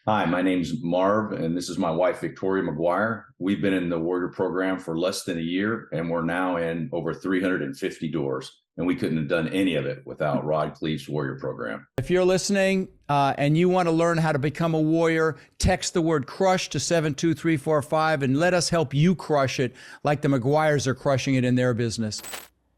Hi, my name's Marv, and this is my wife, Victoria McGuire. We've been in the Warrior program for less than a year, and we're now in over 350 doors. And we couldn't have done any of it without Rod Khleif's Warrior program. If you're listening and you want to learn how to become a warrior, text the word crush to 72345 and let us help you crush it like the McGuires are crushing it in their business.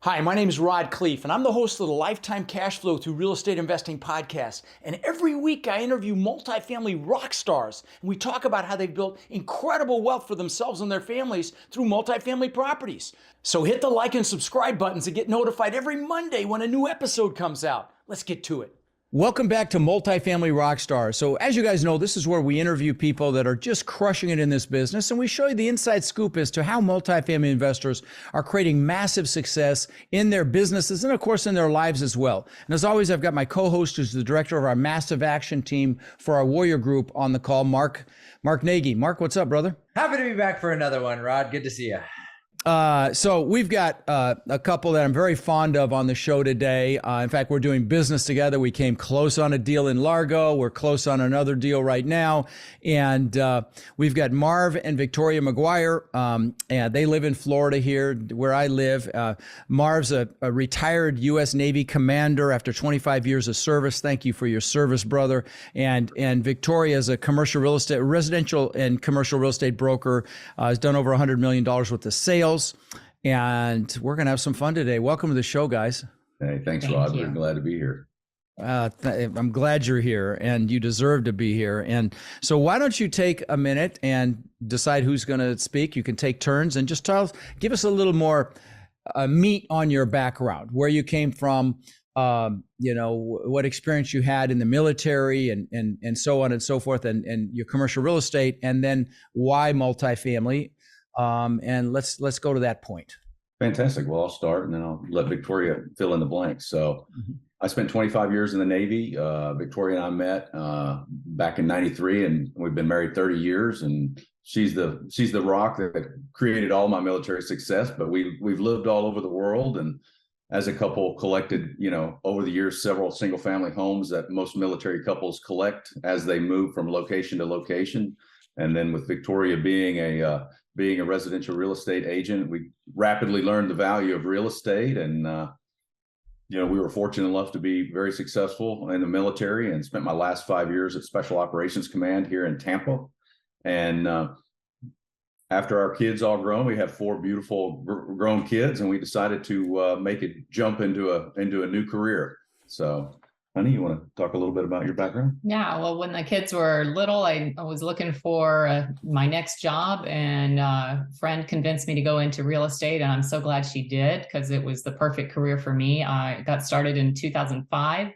Hi, my name is Rod Khleif, and I'm the host of the Lifetime Cash Flow Through Real Estate Investing podcast. And every week I interview multifamily rock stars, and we talk about how they've built incredible wealth for themselves and their families through multifamily properties. So hit the like and subscribe buttons to get notified every Monday when a new episode comes out. Let's get to it. Welcome back to Multifamily Rockstars. So as you guys know, this is where we interview people that are just crushing it in this business, and we show you the inside scoop as to how multifamily investors are creating massive success in their businesses and of course in their lives as well. And as always, I've got my co-host who's the director of our massive action team for our Warrior Group on the call, Mark Nagy. Mark, what's up, brother? Happy to be back for another one, Rod. Good to see you. So we've got a couple that I'm very fond of on the show today. In fact, we're doing business together. We came close on a deal in Largo. We're close on another deal right now. And we've got Marv and Victoria McGuire. And they live in Florida here where I live. Marv's a retired U.S. Navy commander after 25 years of service. Thank you for your service, brother. And Victoria is a residential and commercial real estate broker. Has done over $100 million worth of sales. And we're going to have some fun today. Welcome to the show, guys. Hey, thanks, Rod. We're glad to be here. I'm glad you're here, and you deserve to be here. And so why don't you take a minute and decide who's going to speak? You can take turns and just give us a little more meat on your background, where you came from, what experience you had in the military and so on and so forth, and your commercial real estate, and then why multifamily. And let's go to that point. Fantastic. Well, I'll start and then I'll let Victoria fill in the blanks. So I spent 25 years in the Navy. Victoria and I met back in 93, and we've been married 30 years. And she's the rock that created all my military success. But we've lived all over the world, and as a couple collected, over the years, several single family homes that most military couples collect as they move from location to location. And then with Victoria being a residential real estate agent, we rapidly learned the value of real estate. And, we were fortunate enough to be very successful in the military and spent my last 5 years at Special Operations Command here in Tampa. And after our kids all grown, we have 4 beautiful grown kids, and we decided to make a jump into a new career. So, honey, you want to talk a little bit about your background? Yeah, well, when the kids were little, I was looking for my next job, and a friend convinced me to go into real estate, and I'm so glad she did, because it was the perfect career for me. I got started in 2005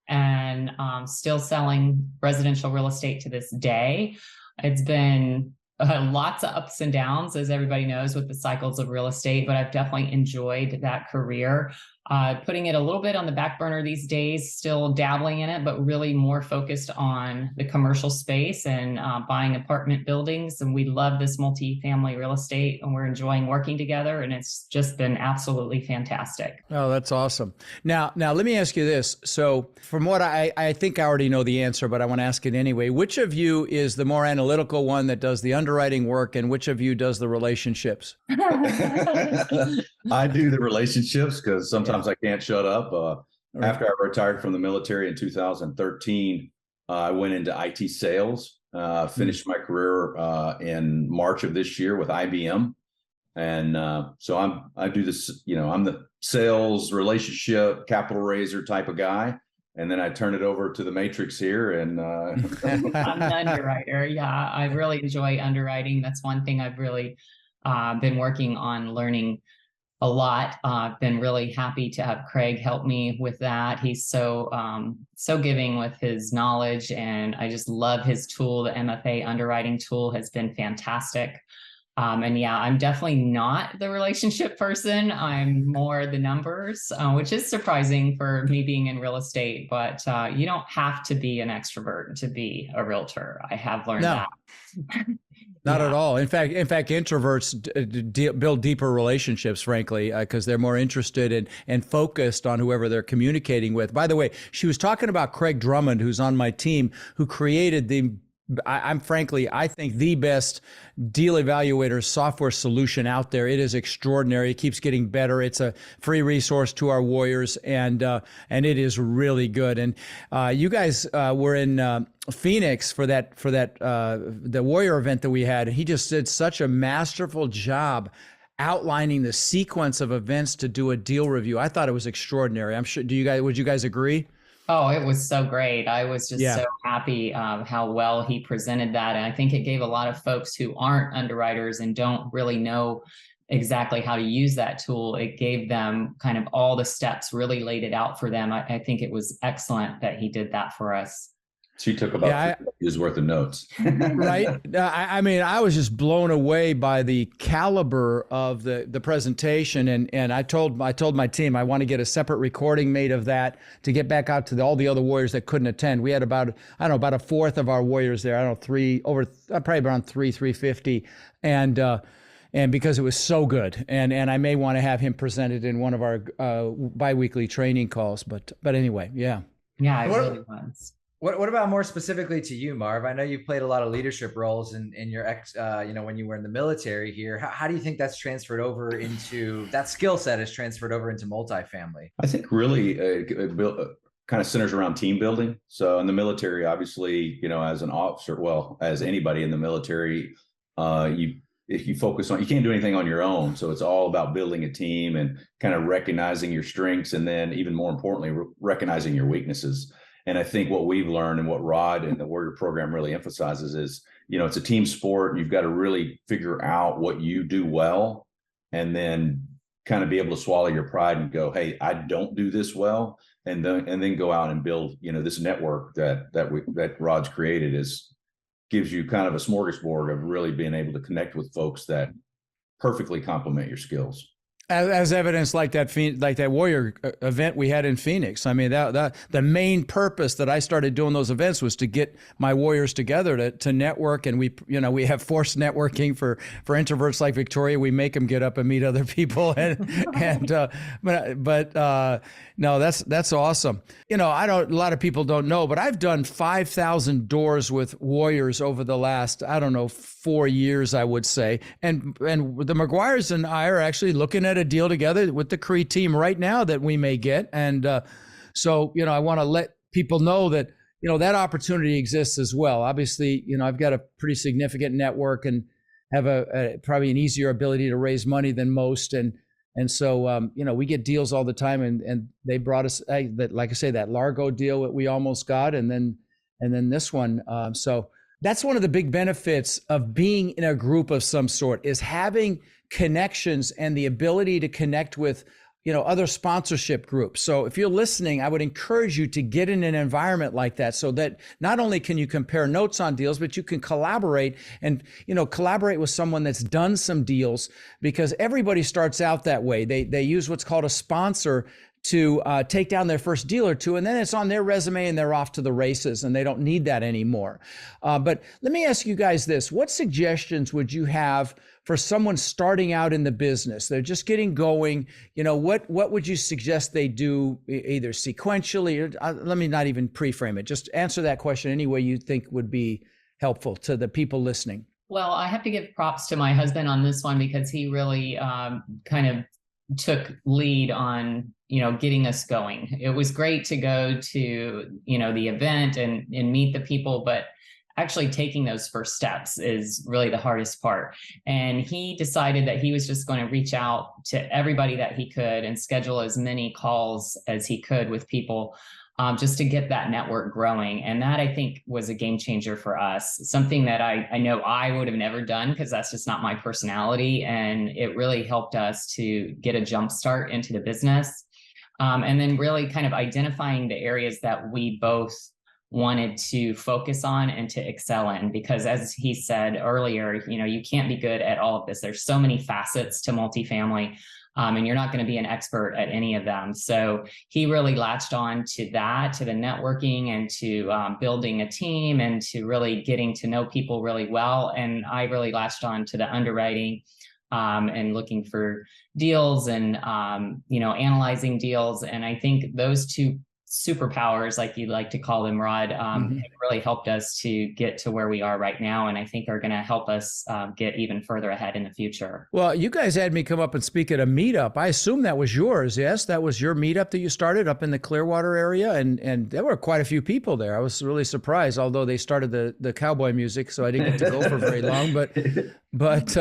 and still selling residential real estate to this day. It's been lots of ups and downs, as everybody knows, with the cycles of real estate, but I've definitely enjoyed that career. Putting it a little bit on the back burner these days, still dabbling in it, but really more focused on the commercial space and buying apartment buildings. And we love this multifamily real estate, and we're enjoying working together, and it's just been absolutely fantastic. Oh, that's awesome. Now let me ask you this. So from what I think I already know the answer, but I want to ask it anyway. Which of you is the more analytical one that does the underwriting work, and which of you does the relationships? I do the relationships because sometimes I can't shut up. After I retired from the military in 2013, I went into IT sales, finished my career in March of this year with IBM. And so I do this, I'm the sales, relationship, capital raiser type of guy. And then I turn it over to the matrix here. And I'm an underwriter. Yeah, I really enjoy underwriting. That's one thing I've really been working on learning a lot. Been really happy to have Craig help me with that. He's so giving with his knowledge, and I just love his tool. The MFA underwriting tool has been fantastic. And yeah, I'm definitely not the relationship person. I'm more the numbers, which is surprising for me being in real estate, but you don't have to be an extrovert to be a realtor. I have learned that. Not at all. In fact, introverts build deeper relationships, frankly, because they're more interested and focused on whoever they're communicating with. By the way, she was talking about Craig Drummond, who's on my team, who created the I'm frankly, I think the best deal evaluator software solution out there. It is extraordinary. It keeps getting better. It's a free resource to our warriors, and it is really good. And you guys were in Phoenix for the warrior event that we had. He just did such a masterful job outlining the sequence of events to do a deal review. I thought it was extraordinary. I'm sure. Would you guys agree? Oh, it was so great. I was just so happy how well he presented that. And I think it gave a lot of folks who aren't underwriters and don't really know exactly how to use that tool. It gave them kind of all the steps, really laid it out for them. I think it was excellent that he did that for us. She took about 3 pages worth of notes. Right. I mean, I was just blown away by the caliber of the presentation. And I told my team, I want to get a separate recording made of that to get back out to all the other warriors that couldn't attend. We had about a fourth of our warriors there. probably around 350. And because it was so good, and I may want to have him presented in one of our biweekly training calls. But anyway, yeah. Yeah, it really was. What about more specifically to you, Marv? I know you played a lot of leadership roles in your when you were in the military here. How do you think that's transferred over into that skill set is transferred over into multifamily? I think really kind of centers around team building. So in the military, obviously, as an officer, well, as anybody in the military, if you focus on, you can't do anything on your own. So it's all about building a team and kind of recognizing your strengths, and then even more importantly, recognizing your weaknesses. And I think what we've learned and what Rod and the Warrior program really emphasizes is, it's a team sport. You've got to really figure out what you do well, and then kind of be able to swallow your pride and go, hey, I don't do this well. And then go out and build, this network that Rod's created gives you kind of a smorgasbord of really being able to connect with folks that perfectly complement your skills. As evidence like that warrior event we had in Phoenix. I mean, that the main purpose that I started doing those events was to get my warriors together to network. And we have forced networking for introverts like Victoria. We make them get up and meet other people. No, that's awesome. A lot of people don't know, but I've done 5,000 doors with warriors over the last, 4 years, I would say. And the McGuires and I are actually looking at a deal together with the CRE team right now that we may get. And so I want to let people know that, that opportunity exists as well. Obviously, I've got a pretty significant network and have probably an easier ability to raise money than most. And so, we get deals all the time, and they brought us like I say, that Largo deal that we almost got. And then this one. So that's one of the big benefits of being in a group of some sort, is having connections and the ability to connect with, other sponsorship groups. So if you're listening, I would encourage you to get in an environment like that, so that not only can you compare notes on deals, but you can collaborate and, collaborate with someone that's done some deals, because everybody starts out that way. They use what's called a sponsor to take down their first deal or two, and then it's on their resume and they're off to the races, and they don't need that anymore. But let me ask you guys this. What suggestions would you have for someone starting out in the business? They're just getting going. What would you suggest they do, either sequentially, or let me not even pre-frame it. Just answer that question any way you think would be helpful to the people listening. Well, I have to give props to my husband on this one, because he really kind of took lead on, getting us going. It was great to go to, the event and meet the people, but actually taking those first steps is really the hardest part. And he decided that he was just going to reach out to everybody that he could and schedule as many calls as he could with people, just to get that network growing. And that, I think, was a game changer for us. Something that I know I would have never done, because that's just not my personality. And it really helped us to get a jump start into the business. And then really kind of identifying the areas that we both wanted to focus on and to excel in, because as he said earlier, you can't be good at all of this. There's so many facets to multifamily, and you're not going to be an expert at any of them. So he really latched on to that, to the networking and to building a team and to really getting to know people really well. And I really latched on to the underwriting and looking for deals and, analyzing deals. And I think those two superpowers, like you like to call them, Rod, have really helped us to get to where we are right now. And I think are going to help us get even further ahead in the future. Well, you guys had me come up and speak at a meetup. I assume that was yours. Yes, that was your meetup that you started up in the Clearwater area. And there were quite a few people there. I was really surprised, although they started the cowboy music, so I didn't get to go for very long. But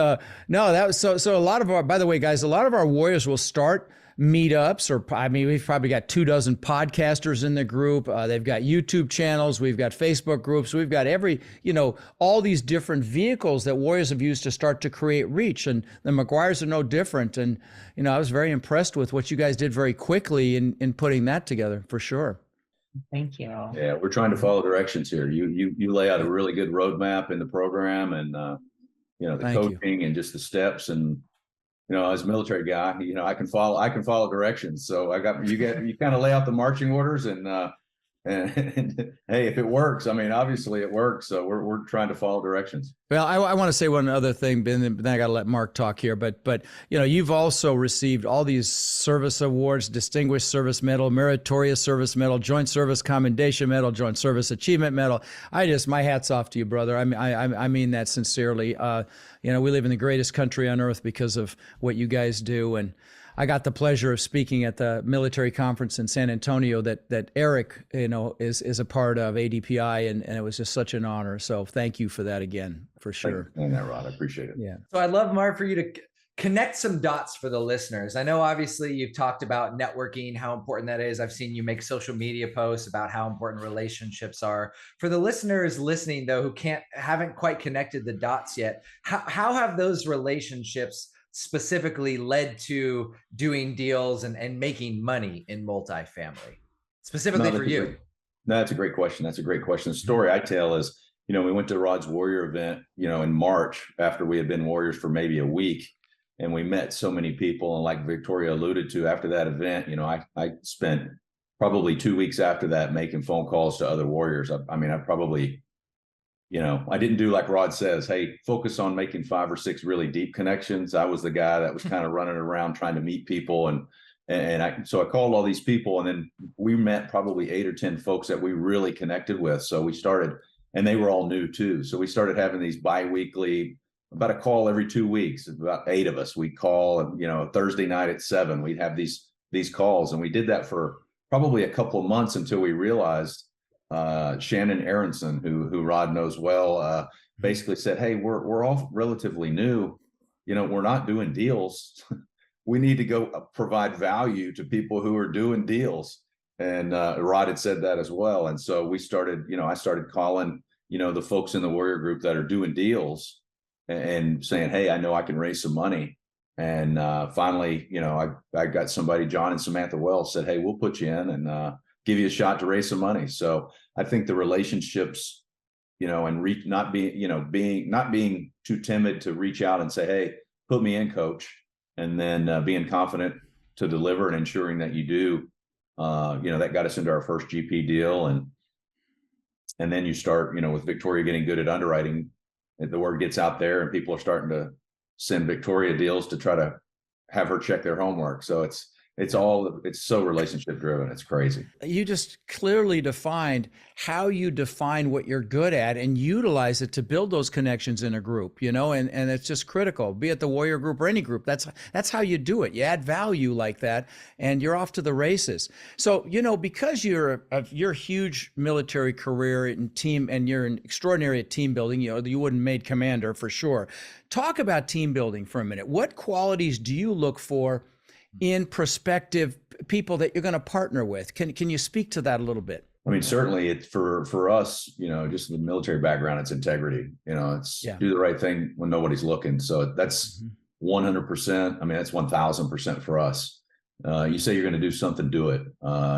no, that was so a lot of our, by the way, guys, a lot of our warriors will start meetups, or I mean, we've probably got 24 podcasters in the group. They've got YouTube channels. We've got Facebook groups. We've got all these different vehicles that warriors have used to start to create reach. And the McGuires are no different. And, I was very impressed with what you guys did very quickly in putting that together, for sure. Thank you. Yeah, we're trying to follow directions here. You lay out a really good roadmap in the program, and the Thank coaching and just the steps. And as a military guy, I can follow directions. So you kind of lay out the marching orders, and hey, if it works, I mean, obviously it works. So we're trying to follow directions. Well, I want to say one other thing, but then I got to let Mark talk here. But you've also received all these service awards: Distinguished Service Medal, Meritorious Service Medal, Joint Service Commendation Medal, Joint Service Achievement Medal. My hat's off to you, brother. I mean that sincerely. We live in the greatest country on earth because of what you guys do. And I got the pleasure of speaking at the military conference in San Antonio that Eric, is a part of ADPI, and it was just such an honor. So thank you for that again, for sure. And that, Rod, I appreciate it. Yeah. So I'd love, Marv, for you to connect some dots for the listeners. I know obviously you've talked about networking, how important that is. I've seen you make social media posts about how important relationships are. For the listeners listening, though, who haven't quite connected the dots yet, how have those relationships specifically led to doing deals and making money in multifamily, specifically for you? No, that's a great question. The story I tell is, we went to Rod's Warrior event, in March, after we had been Warriors for maybe a week, and we met so many people. And like Victoria alluded to, after that event, I spent probably 2 weeks after that making phone calls to other Warriors. I probably, I didn't do like Rod says, hey, focus on making 5 or 6 really deep connections. I was the guy that was kind of running around trying to meet people. So I called all these people, and then we met probably 8 or 10 folks that we really connected with. So we started, and they were all new too. So we started having these bi-weekly, about a call every 2 weeks, about 8 of us. We'd call, and, Thursday night at 7, we'd have these calls. And we did that for probably a couple of months until we realized Shannon Aronson, who Rod knows well, basically said, hey, we're all relatively new. We're not doing deals. We need to go provide value to people who are doing deals. And Rod had said that as well. And so we started, I started calling, the folks in the Warrior group that are doing deals and saying, hey, I know I can raise some money. And finally, I got somebody, John and Samantha Wells, said, hey, we'll put you in and give you a shot to raise some money. So I think the relationships, and not being too timid to reach out and say, hey, put me in, coach, and then being confident to deliver and ensuring that you do, that got us into our first GP deal. And then you start, with Victoria getting good at underwriting, the word gets out there and people are starting to send Victoria deals to try to have her check their homework. So it's so relationship driven. It's crazy. You just clearly defined how you define what you're good at and utilize it to build those connections in a group, and it's just critical, be it the Warrior group or any group. That's how you do it. You add value like that and you're off to the races. So, because you're your huge military career and team, and you're an extraordinary at team building, you wouldn't made commander for sure. Talk about team building for a minute. What qualities do you look for in prospective people that you're going to partner with? Can you speak to that a little bit? I mean, certainly it's for us, just the military background, it's integrity, it's do the right thing when nobody's looking. So that's 100%. I mean, that's 1000% for us. You say you're going to do something, do it.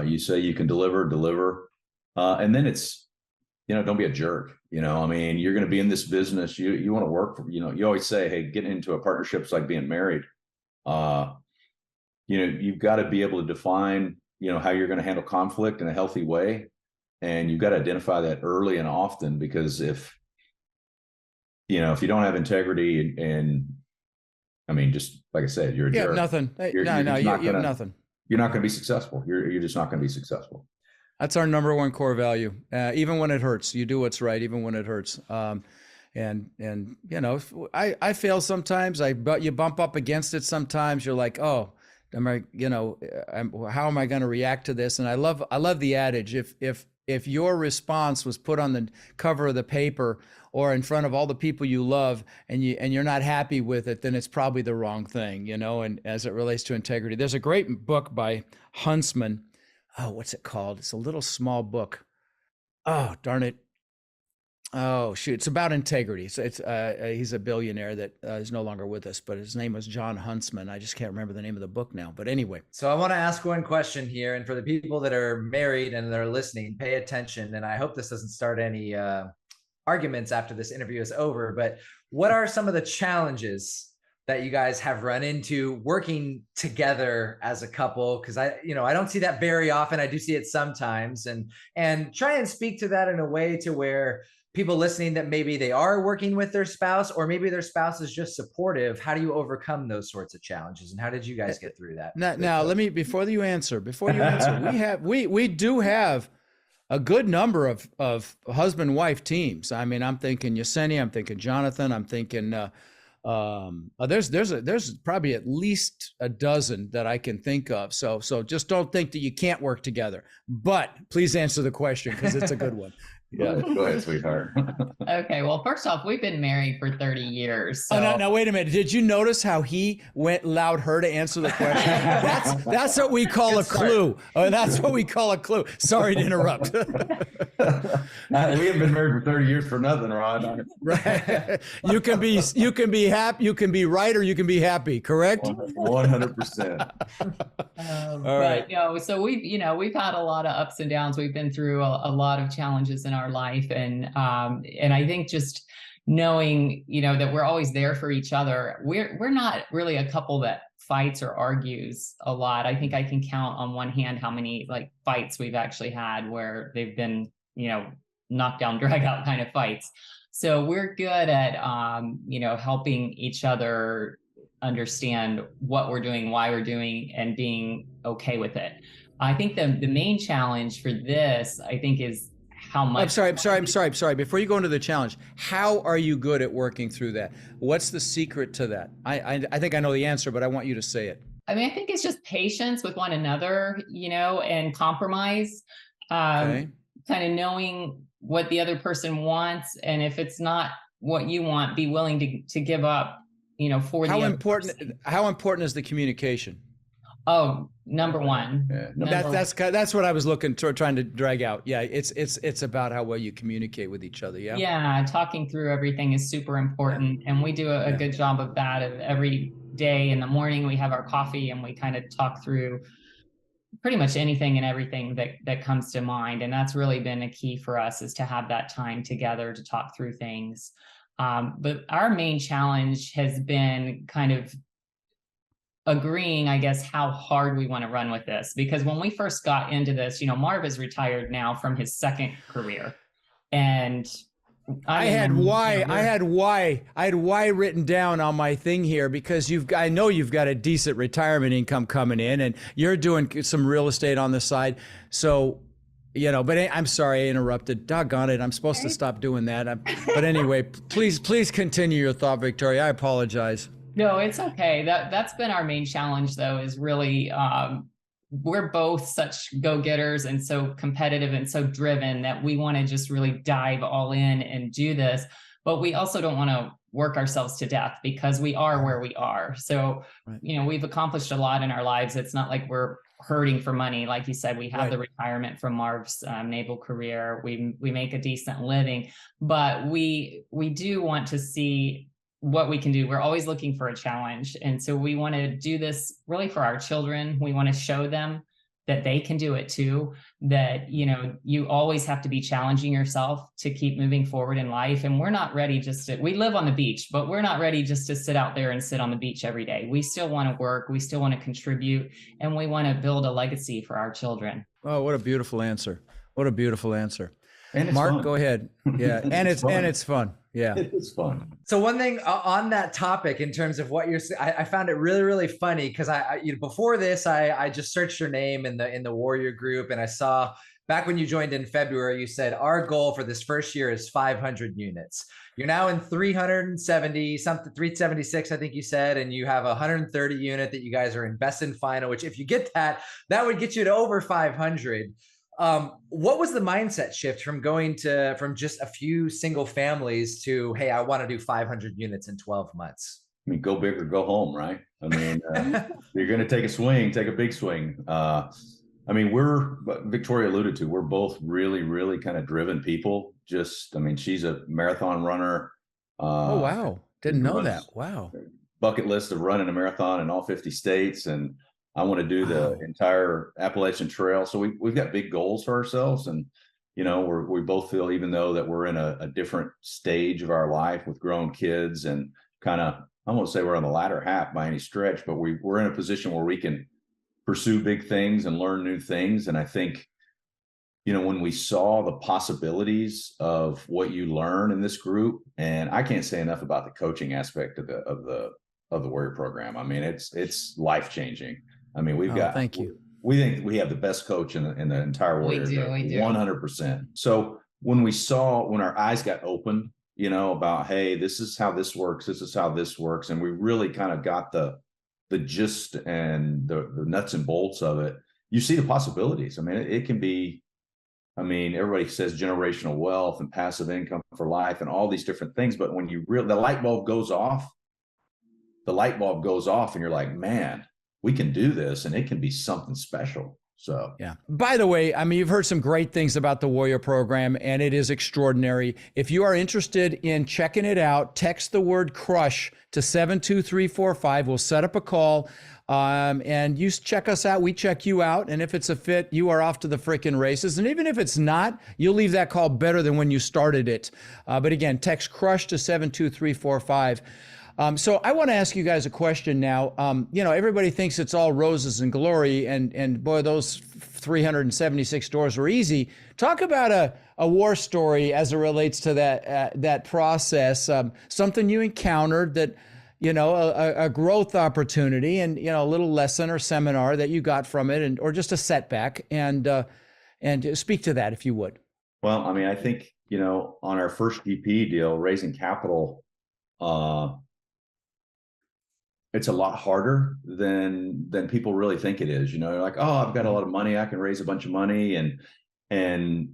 You say you can deliver. And then it's, don't be a jerk. I mean, you're going to be in this business. You want to work for, you always say, hey, getting into a partnership is like being married. You've got to be able to define, how you're going to handle conflict in a healthy way. And you've got to identify that early and often, because if you don't have integrity and I mean, just like I said, you're a jerk. Nothing. You have nothing. You're not going to be successful. You're just not going to be successful. That's our number one core value. Even when it hurts, you do what's right, even when it hurts. And you know, I fail sometimes. You bump up against it sometimes. You're like, oh, how am I going to react to this? And I love the adage: if your response was put on the cover of the paper or in front of all the people you love, and you're not happy with it, then it's probably the wrong thing, you know. And as it relates to integrity, there's a great book by Huntsman. Oh, what's it called? It's a little small book. Oh, darn it. Oh, shoot. It's about integrity. So he's a billionaire that is no longer with us, but his name was John Huntsman. I just can't remember the name of the book now. But anyway. So I want to ask one question here. And for the people that are married and they're listening, pay attention. And I hope this doesn't start any arguments after this interview is over. But what are some of the challenges that you guys have run into working together as a couple? Because I don't see that very often. I do see it sometimes, and try and speak to that in a way to where people listening that maybe they are working with their spouse, or maybe their spouse is just supportive. How do you overcome those sorts of challenges, and how did you guys get through that? Now let me, before you answer, we do have a good number of husband-wife teams. I mean, I'm thinking Yesenia, I'm thinking Jonathan, I'm thinking there's probably at least a dozen that I can think of. So just don't think that you can't work together. But please answer the question, because it's a good one. Yeah, go ahead, sweetheart. Okay, well, first off, we've been married for 30 years. So. Oh, now wait a minute. Did you notice how he allowed her to answer the question? That's what we call a clue. Oh, that's what we call a clue. Sorry to interrupt. We haven't been married for 30 years for nothing, Rod. Right. You can be happy. You can be right, or you can be happy. Correct. 100%. All right. So we've had a lot of ups and downs. We've been through a lot of challenges in our life, and I think just knowing that we're always there for each other. We're not really a couple that fights or argues a lot. I think I can count on one hand how many fights we've actually had where they've been knock down, drag out kind of fights. So we're good at helping each other understand what we're doing, why we're doing, and being okay with it. I think the main challenge for this, I think, is how much. I'm sorry. Before you go into the challenge, how are you good at working through that? What's the secret to that? I think I know the answer, but I want you to say it. I mean, I think it's just patience with one another, and compromise, kind of knowing what the other person wants. And if it's not what you want, be willing to give up, for the other person. How important is the communication? Oh, number one. Yeah. That's what I was trying to drag out. Yeah, it's about how well you communicate with each other. Yeah. Yeah, talking through everything is super important, and we do a good job of that. Every day in the morning, we have our coffee and we kind of talk through pretty much anything and everything that comes to mind, and that's really been a key for us, is to have that time together to talk through things. But our main challenge has been kind of agreeing, I guess, how hard we want to run with this. Because when we first got into this, Marv is retired now from his second career. And I had why written down on my thing here, because I know you've got a decent retirement income coming in, and you're doing some real estate on the side. So, but I'm sorry I interrupted. Doggone it. I'm supposed to stop doing that. But anyway, please continue your thought, Victoria. I apologize. No, it's okay. That's been our main challenge, though, is really we're both such go-getters and so competitive and so driven that we want to just really dive all in and do this. But we also don't want to work ourselves to death, because we are where we are. So, we've accomplished a lot in our lives. It's not like we're hurting for money. Like you said, we have the retirement from Marv's naval career. We make a decent living, but we do want to see what we can do. We're always looking for a challenge. And so we want to do this really for our children. We want to show them that they can do it too, that, you always have to be challenging yourself to keep moving forward in life. And we're not ready we live on the beach, but we're not ready just to sit out there and sit on the beach every day. We still want to work. We still want to contribute, and we want to build a legacy for our children. Oh, what a beautiful answer. What a beautiful answer. And Mark, fun. Go ahead. Yeah. And it's fun. Yeah. It's fun. So one thing on that topic, in terms of what you're saying, I found it really, really funny, because I before this, I just searched your name in the Warrior group, and I saw back when you joined in February, you said our goal for this first year is 500 units. You're now in 370 something, 376, I think you said, and you have a 130 unit that you guys are in best and final, which if you get that, that would get you to over 500. What was the mindset shift from from just a few single families to, hey, I want to do 500 units in 12 months? I mean, go big or go home, right? I mean, you're going to take a swing, take a big swing. I mean, Victoria alluded to, we're both really, really kind of driven people. I mean, she's a marathon runner. Oh, wow. Didn't know that. Wow. Bucket list of running a marathon in all 50 states. And I want to do the entire Appalachian Trail. So we've got big goals for ourselves. And, you know, we both feel, even though that we're in a different stage of our life with grown kids and kind of, I won't say we're on the latter half by any stretch, but we're in a position where we can pursue big things and learn new things. And I think, you know, when we saw the possibilities of what you learn in this group, and I can't say enough about the coaching aspect of the Warrior program. I mean, it's life-changing. I mean, thank you. We think we have the best coach in the entire Warrior. We do. 100%. So when our eyes got open, you know, about, hey, this is how this works. This is how this works. And we really kind of got the gist and the nuts and bolts of it. You see the possibilities. I mean, it can be, I mean, everybody says generational wealth and passive income for life and all these different things. But when the light bulb goes off and you're like, man, we can do this and it can be something special. So, yeah. By the way, I mean, you've heard some great things about the Warrior program, and it is extraordinary. If you are interested in checking it out, text the word CRUSH to 72345. We'll set up a call, and you check us out. We check you out. And if it's a fit, you are off to the freaking races. And even if it's not, you'll leave that call better than when you started it. But again, text CRUSH to 72345. So I want to ask you guys a question now. You know, everybody thinks it's all roses and glory, and boy, those 376 doors were easy. Talk about a war story as it relates to that process. Something you encountered that, you know, a growth opportunity, and, you know, a little lesson or seminar that you got from it, or just a setback, and speak to that if you would. Well, I mean, I think, you know, on our first GP deal, raising capital, it's a lot harder than people really think it is. You know, you're like, oh, I've got a lot of money, I can raise a bunch of money. And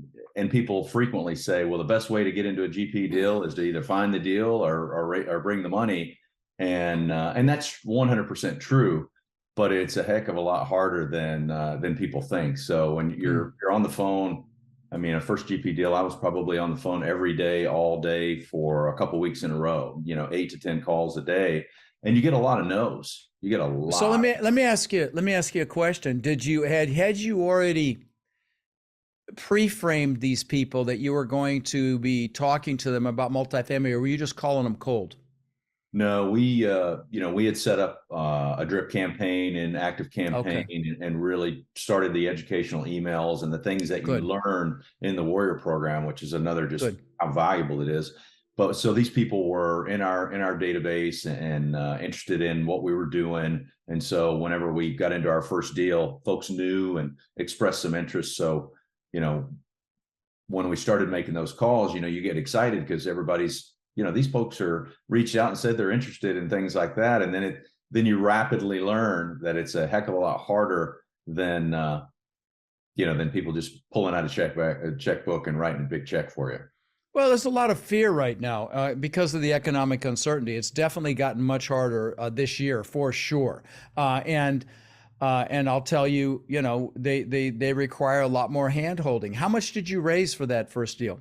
people frequently say, well, the best way to get into a GP deal is to either find the deal or bring the money. And that's 100% true, but it's a heck of a lot harder than people think. So when you're on the phone, I mean, a first GP deal, I was probably on the phone every day, all day for a couple of weeks in a row, you know, 8 to 10 calls a day. And you get a lot of no's. You get a lot. So let me ask you a question. Had you already pre-framed these people that you were going to be talking to them about multifamily, or were you just calling them cold? No, we had set up a drip campaign and active campaign, and really started the educational emails and the things that you learn in the Warrior program, which is another just how valuable it is. But so these people were in our database and interested in what we were doing. And so whenever we got into our first deal, folks knew and expressed some interest. So, you know, when we started making those calls, you know, you get excited because everybody's, you know, these folks are reached out and said they're interested in things like that. And then you rapidly learn that it's a heck of a lot harder than people just pulling out a checkbook and writing a big check for you. Well, there's a lot of fear right now because of the economic uncertainty. It's definitely gotten much harder this year, for sure. And I'll tell you, you know, they require a lot more hand-holding. How much did you raise for that first deal?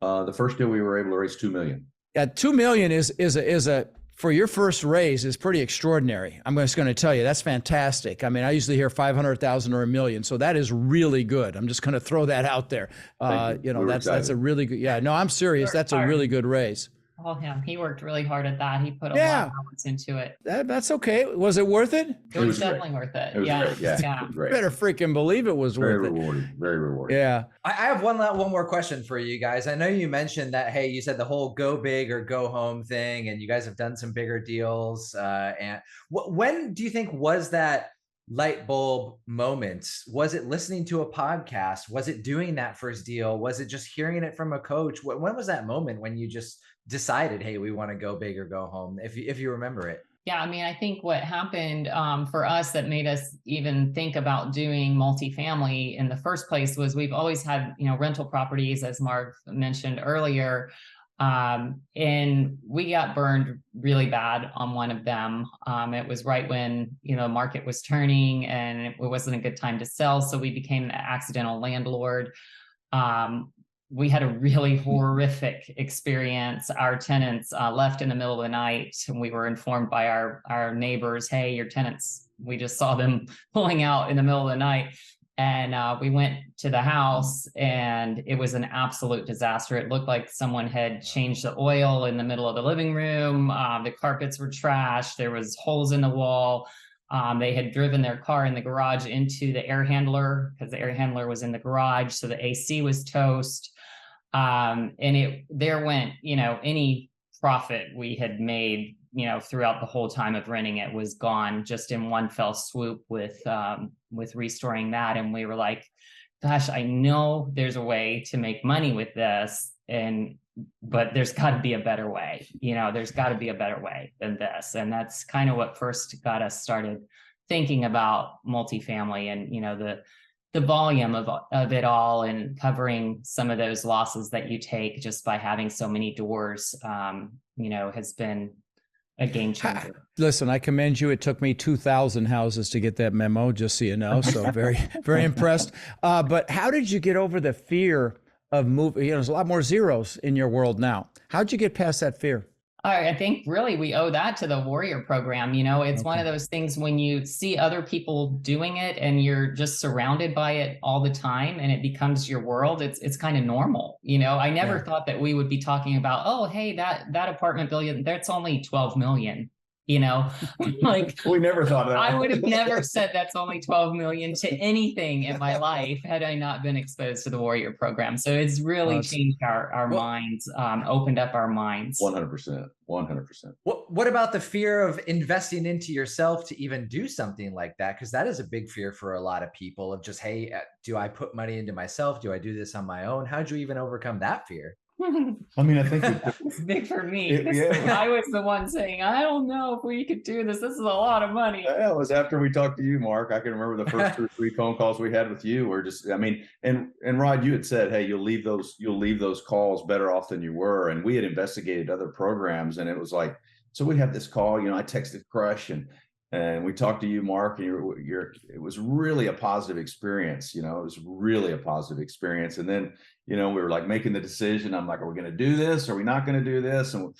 The first deal we were able to raise $2 million. Yeah, $2 million is a for your first raise is pretty extraordinary. I'm just going to tell you, that's fantastic. I mean, I usually hear 500,000 or $1 million. So that is really good. I'm just going to throw that out there. You know, that's a really good, yeah, no, I'm serious. That's a really good raise. Oh, him. He worked really hard at that. He put a lot of hours into it. That's okay. Was it worth it? It was definitely worth it. It was great. Yeah. It was great. Better freaking believe it was worth it. Very rewarding. Yeah. I have one more question for you guys. I know you mentioned that, hey, you said the whole go big or go home thing, and you guys have done some bigger deals. And when do you think was that light bulb moments? Was it listening to a podcast? Was it doing that first deal? Was it just hearing it from a coach? When was that moment when you just decided, hey, we want to go big or go home, if you remember it? Yeah, I mean, I think what happened for us that made us even think about doing multifamily in the first place was we've always had, rental properties, as Marv mentioned earlier. And we got burned really bad on one of them. It was right when, the market was turning and it wasn't a good time to sell. So we became the accidental landlord. We had a really horrific experience. Our tenants left in the middle of the night, and we were informed by our neighbors, hey, your tenants, we just saw them pulling out in the middle of the night. And we went to the house, and it was an absolute disaster. It looked like someone had changed the oil in the middle of the living room. The carpets were trashed. There was holes in the wall. They had driven their car in the garage into the air handler because the air handler was in the garage. So the AC was toast. And there went, any profit we had made, throughout the whole time of renting it was gone just in one fell swoop with restoring that. And we were like, gosh, I know there's a way to make money with this, but there's got to be a better way. There's got to be a better way than this. And that's kind of what first got us started thinking about multifamily and, the volume of it all, and covering some of those losses that you take just by having so many doors, has been a game changer. Listen, I commend you. It took me 2,000 houses to get that memo, just so you know. So very, very impressed. But how did you get over the fear of moving? There's a lot more zeros in your world now. How'd you get past that fear? I think really we owe that to the Warrior program. It's one of those things when you see other people doing it and you're just surrounded by it all the time and it becomes your world. It's kind of normal. I never thought that we would be talking about, oh, hey, that apartment building, that's only 12 million. Like we never thought that. I would have never said that's only 12 million to anything in my life had I not been exposed to the Warrior program. So it's really changed our minds, opened up our minds. 100%. What about the fear of investing into yourself to even do something like that? Because that is a big fear for a lot of people of just, hey, do I put money into myself? Do I do this on my own? How'd you even overcome that fear? I mean, I think it's big for me. I was the one saying, I don't know if we could do this. This is a lot of money. Yeah, it was after we talked to you, Mark. I can remember the first 2 or 3 phone calls we had with you. We're just, and Rod, you had said, hey, you'll leave those calls better off than you were. And we had investigated other programs, and it was like, so we had this call, I texted Crush and we talked to you, Mark, and it was really a positive experience. It was really a positive experience. And then, we were like making the decision. I'm like, are we going to do this? Are we not going to do this? And,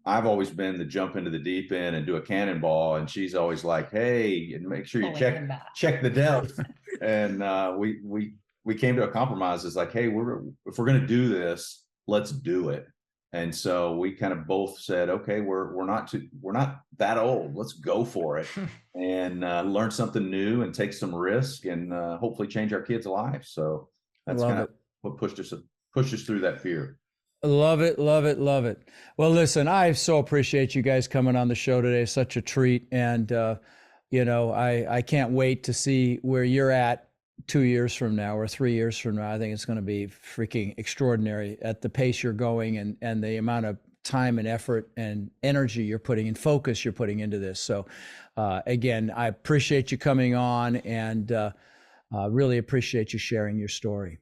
I've always been the jump into the deep end and do a cannonball. And she's always like, hey, and make sure you check the depth. And we came to a compromise. It's like, hey, if we're going to do this, let's do it. And so we kind of both said, okay, we're not that old. Let's go for it and learn something new and take some risk and hopefully change our kids' lives. So that's kind of what pushed us through that fear. Love it. Well, listen, I so appreciate you guys coming on the show today. Such a treat. And, I can't wait to see where you're at 2 years from now or 3 years from now. I think it's going to be freaking extraordinary at the pace you're going and the amount of time and effort and energy you're putting and focus you're putting into this. So again, I appreciate you coming on and really appreciate you sharing your story.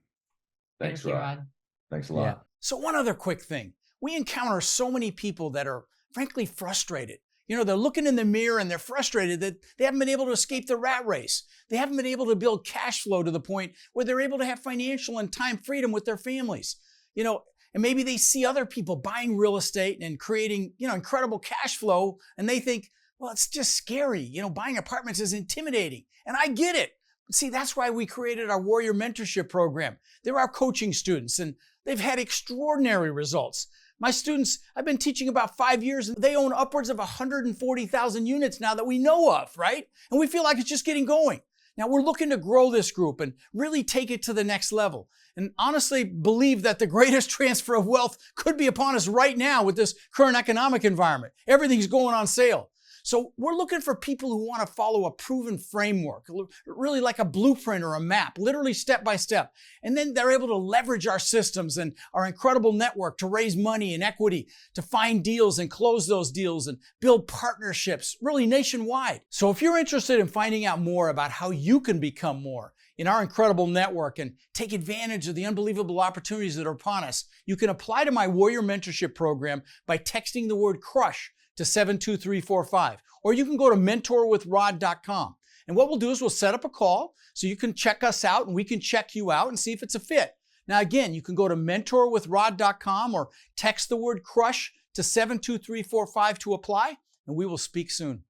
Thanks, Rod. Thanks a lot. Yeah. So one other quick thing. We encounter so many people that are frankly frustrated. They're looking in the mirror and they're frustrated that they haven't been able to escape the rat race. They haven't been able to build cash flow to the point where they're able to have financial and time freedom with their families. And maybe they see other people buying real estate and creating, incredible cash flow. And they think, well, it's just scary. Buying apartments is intimidating. And I get it. See, that's why we created our Warrior Mentorship Program. They're our coaching students and they've had extraordinary results. My students, I've been teaching about 5 years, and they own upwards of 140,000 units now that we know of, right? And we feel like it's just getting going. Now we're looking to grow this group and really take it to the next level. And honestly believe that the greatest transfer of wealth could be upon us right now with this current economic environment. Everything's going on sale. So we're looking for people who want to follow a proven framework, really like a blueprint or a map, literally step by step. And then they're able to leverage our systems and our incredible network to raise money and equity, to find deals and close those deals and build partnerships, really nationwide. So if you're interested in finding out more about how you can become more in our incredible network and take advantage of the unbelievable opportunities that are upon us, you can apply to my Warrior Mentorship Program by texting the word CRUSH to 72345, or you can go to mentorwithrod.com. And what we'll do is we'll set up a call so you can check us out and we can check you out and see if it's a fit. Now, again, you can go to mentorwithrod.com or text the word CRUSH to 72345 to apply, and we will speak soon.